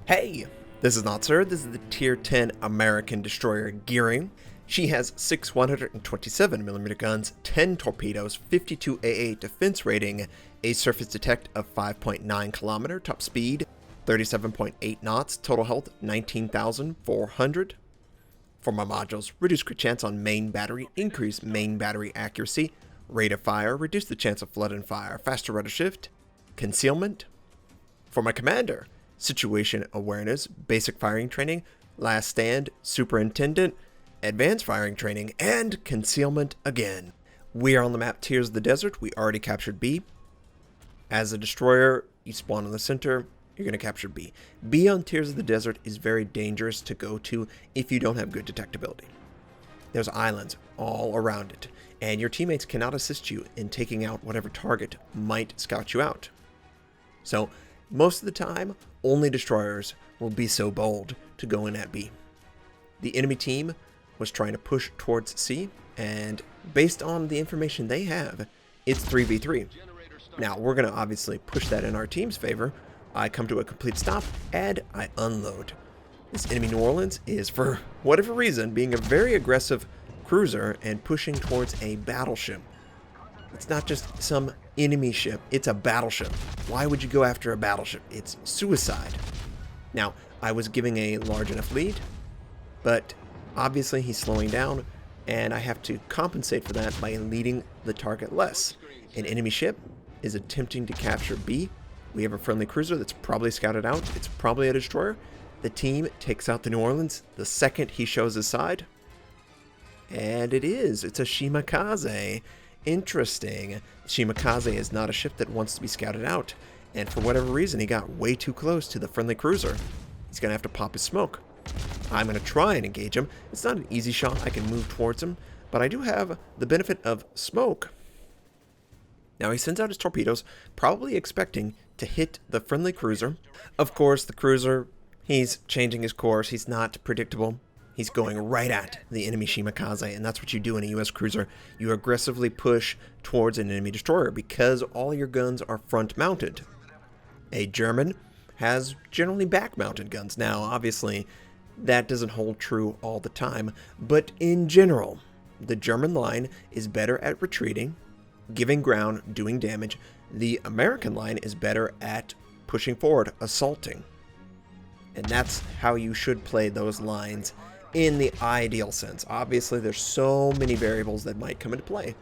Hey, this is Notser. This is the Tier 10 American destroyer Gearing. She has 6 127mm guns, 10 torpedoes, 52 AA defense rating, a surface detect of 5.9 km, top speed 37.8 knots, total health 19,400. For my modules, reduce crit chance on main battery, increase main battery accuracy, rate of fire, reduce the chance of flood and fire, faster rudder shift, concealment. For my commander, situation awareness, basic firing training, last stand, superintendent, advanced firing training, and concealment again. We are on the map Tears of the Desert. We already captured B. As a destroyer, you spawn in the center, you're going to capture B. B on Tears of the Desert is very dangerous to go to if you don't have good detectability. There's islands all around it, and your teammates cannot assist you in taking out whatever target might scout you out. So, most of the time, only destroyers will be so bold to go in at B. The enemy team was trying to push towards C, and based on the information they have, it's 3v3. Now, we're going to obviously push that in our team's favor. I come to a complete stop, and I unload. This enemy New Orleans is, for whatever reason, being a very aggressive cruiser and pushing towards a battleship. It's not just some enemy ship, it's a battleship. Why would you go after a battleship? It's suicide. Now, I was giving a large enough lead, but obviously he's slowing down, and I have to compensate for that by leading the target less. An enemy ship is attempting to capture B. We have a friendly cruiser that's probably scouted out. It's probably a destroyer. The team takes out the New Orleans the second he shows his side. And it is. It's a Shimakaze. Interesting. Shimakaze is not a ship that wants to be scouted out. And for whatever reason, he got way too close to the friendly cruiser. He's going to have to pop his smoke. I'm going to try and engage him. It's not an easy shot. I can move towards him. But I do have the benefit of smoke. Now he sends out his torpedoes, probably expecting to hit the friendly cruiser. Of course, the cruiser, he's changing his course. He's not predictable. He's going right at the enemy Shimakaze, and that's what you do in a U.S. cruiser. You aggressively push towards an enemy destroyer because all your guns are front-mounted. A German has generally back-mounted guns. Now, obviously, that doesn't hold true all the time, but in general, the German line is better at retreating, giving ground, doing damage. The American line is better at pushing forward, assaulting. And that's how you should play those lines in the ideal sense. Obviously, there's so many variables that might come into play.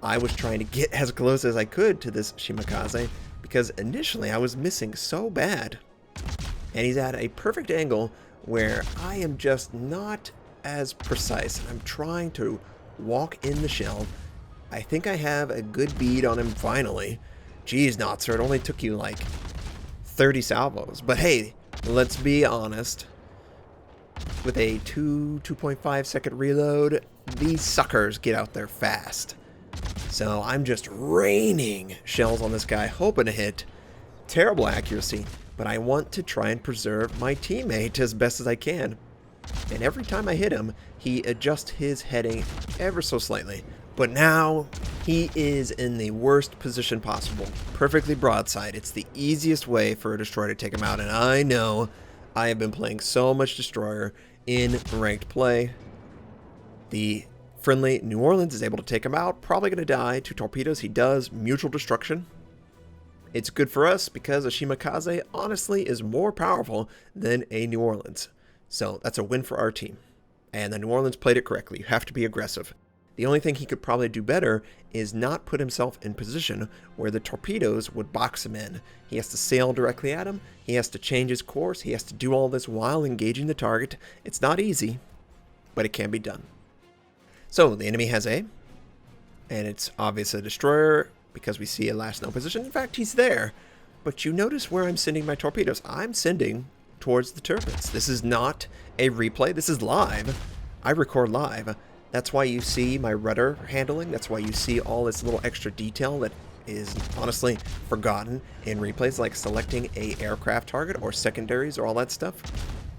I was trying to get as close as I could to this Shimakaze because initially I was missing so bad. And he's at a perfect angle where I am just not as precise. I'm trying to walk in the shell. I think I have a good bead on him finally. Geez, Notser, it only took you like 30 salvos. But hey, let's be honest. With a 2.5 second reload, these suckers get out there fast. So I'm just raining shells on this guy, hoping to hit. Terrible accuracy, but I want to try and preserve my teammate as best as I can. And every time I hit him, he adjusts his heading ever so slightly. But now, he is in the worst position possible. Perfectly broadside. It's the easiest way for a destroyer to take him out. And I know I have been playing so much destroyer in ranked play. The friendly New Orleans is able to take him out. Probably going to die. 2 torpedoes. He does. Mutual destruction. It's good for us because a Shimakaze honestly is more powerful than a New Orleans. So that's a win for our team. And the New Orleans played it correctly. You have to be aggressive. The only thing he could probably do better is not put himself in position where the torpedoes would box him in. He has to sail directly at him. He has to change his course. He has to do all this while engaging the target. It's not easy, but it can be done. So the enemy has A, and it's obvious a destroyer because we see a last known position. In fact, he's there. But you notice where I'm sending my torpedoes. I'm sending towards the turrets. This is not a replay. This is live. I record live. That's why you see my rudder handling. That's why you see all this little extra detail that is honestly forgotten in replays, like selecting a aircraft target or secondaries or all that stuff.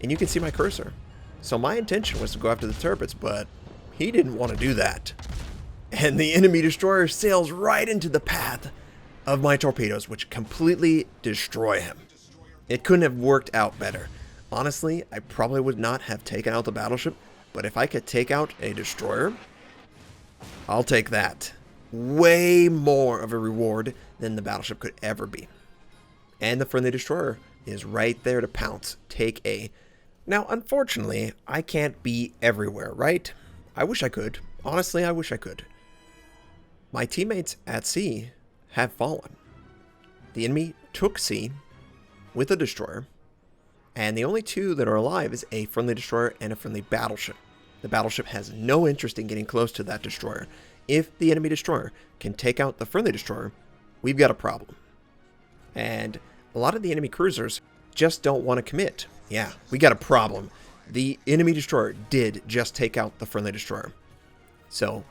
And you can see my cursor. So my intention was to go after the turrets, but he didn't want to do that. And the enemy destroyer sails right into the path of my torpedoes, which completely destroy him. It couldn't have worked out better. Honestly, I probably would not have taken out the battleship, but if I could take out a destroyer, I'll take that. Way more of a reward than the battleship could ever be. And the friendly destroyer is right there to pounce. Take A. Now, unfortunately, I can't be everywhere, right? I wish I could. Honestly, I wish I could. My teammates at sea have fallen. The enemy took C with a destroyer, and the only two that are alive is a friendly destroyer and a friendly battleship. The battleship has no interest in getting close to that destroyer. If the enemy destroyer can take out the friendly destroyer, we've got a problem. And a lot of the enemy cruisers just don't want to commit. Yeah, we got a problem. The enemy destroyer did just take out the friendly destroyer. So,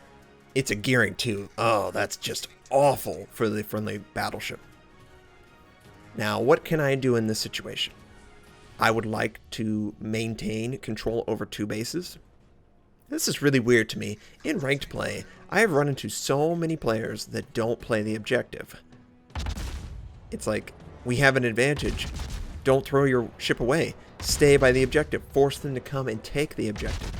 it's a gearing too. Oh, that's just awful for the friendly battleship. Now, what can I do in this situation? I would like to maintain control over two bases. This is really weird to me. In ranked play, I have run into so many players that don't play the objective. It's like, we have an advantage. Don't throw your ship away. Stay by the objective. Force them to come and take the objective.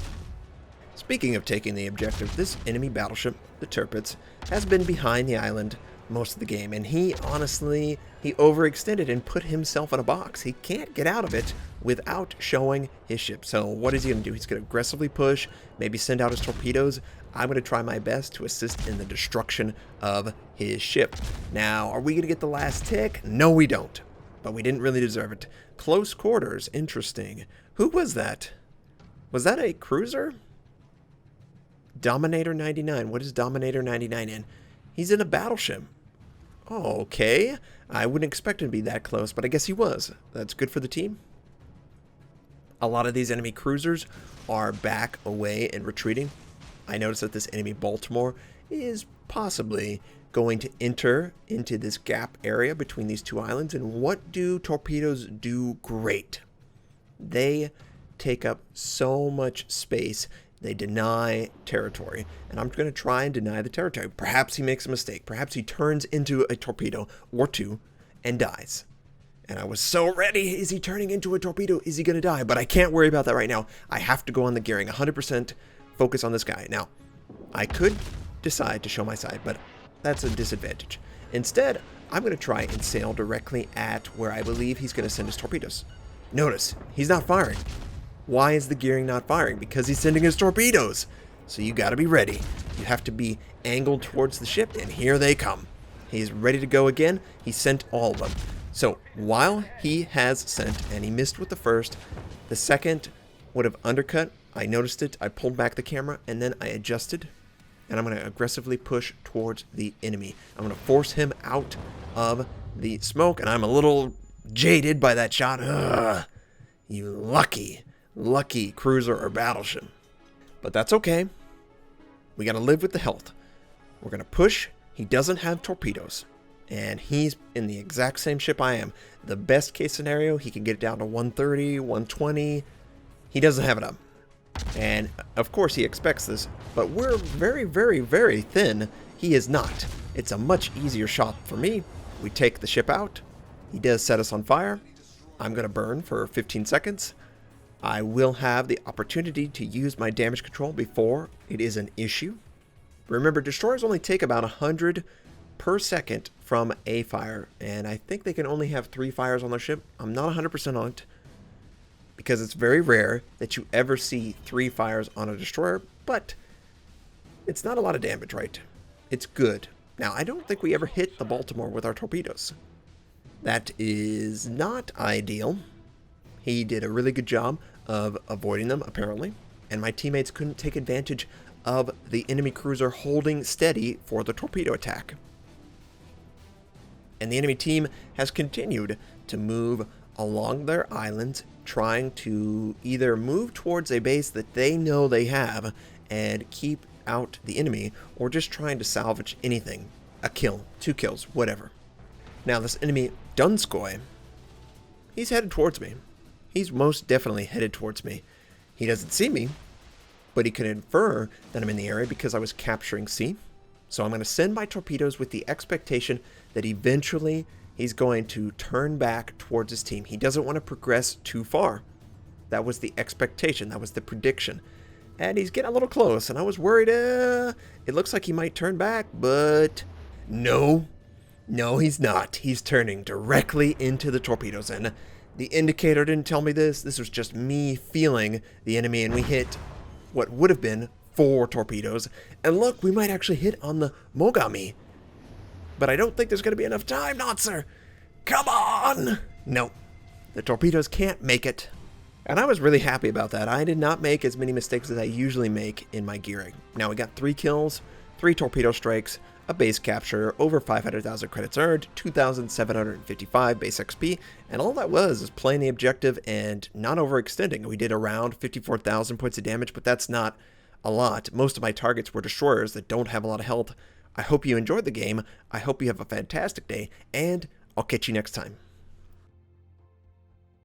Speaking of taking the objective, this enemy battleship, the Tirpitz, has been behind the island most of the game, and he overextended and put himself in a box. He can't get out of it without showing his ship. So what is he going to do? He's going to aggressively push, maybe send out his torpedoes. I'm going to try my best to assist in the destruction of his ship. Now, are we going to get the last tick? No, we don't. But we didn't really deserve it. Close quarters. Interesting. Who was that? Was that a cruiser? Dominator 99. What is Dominator 99 in? He's in a battleship. Oh, okay. I wouldn't expect him to be that close, but I guess he was. That's good for the team. A lot of these enemy cruisers are back away and retreating. I noticed that this enemy Baltimore is possibly going to enter into this gap area between these two islands. And what do torpedoes do great? They take up so much space. They deny territory, and I'm going to try and deny the territory. Perhaps he makes a mistake. Perhaps he turns into a torpedo or two and dies. And I was so ready. Is he turning into a torpedo? Is he going to die? But I can't worry about that right now. I have to go on the gearing. 100% focus on this guy. Now, I could decide to show my side, but that's a disadvantage. Instead, I'm going to try and sail directly at where I believe he's going to send his torpedoes. Notice, he's not firing. Why is the gearing not firing? Because he's sending his torpedoes. So you got to be ready. You have to be angled towards the ship, and here they come. He's ready to go again. He sent all of them. So while he has sent, and he missed with the first, the second would have undercut. I noticed it. I pulled back the camera, and then I adjusted, and I'm going to aggressively push towards the enemy. I'm going to force him out of the smoke, and I'm a little jaded by that shot. Ugh, you lucky cruiser or battleship. But that's okay. We got to live with the health. We're going to push. He doesn't have torpedoes, and he's in the exact same ship I am. The best case scenario, he can get it down to 130, 120. He doesn't have it up. And of course he expects this, but we're very, very, very thin. He is not. It's a much easier shot for me. We take the ship out. He does set us on fire. I'm going to burn for 15 seconds. I will have the opportunity to use my damage control before it is an issue. Remember, destroyers only take about 100 per second from a fire, and I think they can only have 3 fires on their ship. I'm not 100% on it, because it's very rare that you ever see 3 fires on a destroyer, but it's not a lot of damage, right? It's good. Now, I don't think we ever hit the Baltimore with our torpedoes. That is not ideal. He did a really good job of avoiding them, apparently, and my teammates couldn't take advantage of the enemy cruiser holding steady for the torpedo attack. And the enemy team has continued to move along their islands, trying to either move towards a base that they know they have and keep out the enemy, or just trying to salvage anything. A kill, 2 kills, whatever. Now, this enemy Donskoy, he's headed towards me. He's most definitely headed towards me. He doesn't see me, but he can infer that I'm in the area because I was capturing C. So I'm going to send my torpedoes with the expectation that eventually he's going to turn back towards his team. He doesn't want to progress too far. That was the expectation. That was the prediction. And he's getting a little close, and I was worried, it looks like he might turn back, but no. No, he's not. He's turning directly into the torpedoes, and the indicator didn't tell me this. This was just me feeling the enemy, and we hit what would have been 4 torpedoes. And look, we might actually hit on the Mogami. But I don't think there's going to be enough time, Notser. Come on! No, the torpedoes can't make it. And I was really happy about that. I did not make as many mistakes as I usually make in my gearing. Now we got 3 kills, 3 torpedo strikes, a base capture, over 500,000 credits earned, 2,755 base XP, and all that was is playing the objective and not overextending. We did around 54,000 points of damage, but that's not a lot. Most of my targets were destroyers that don't have a lot of health. I hope you enjoyed the game. I hope you have a fantastic day, and I'll catch you next time.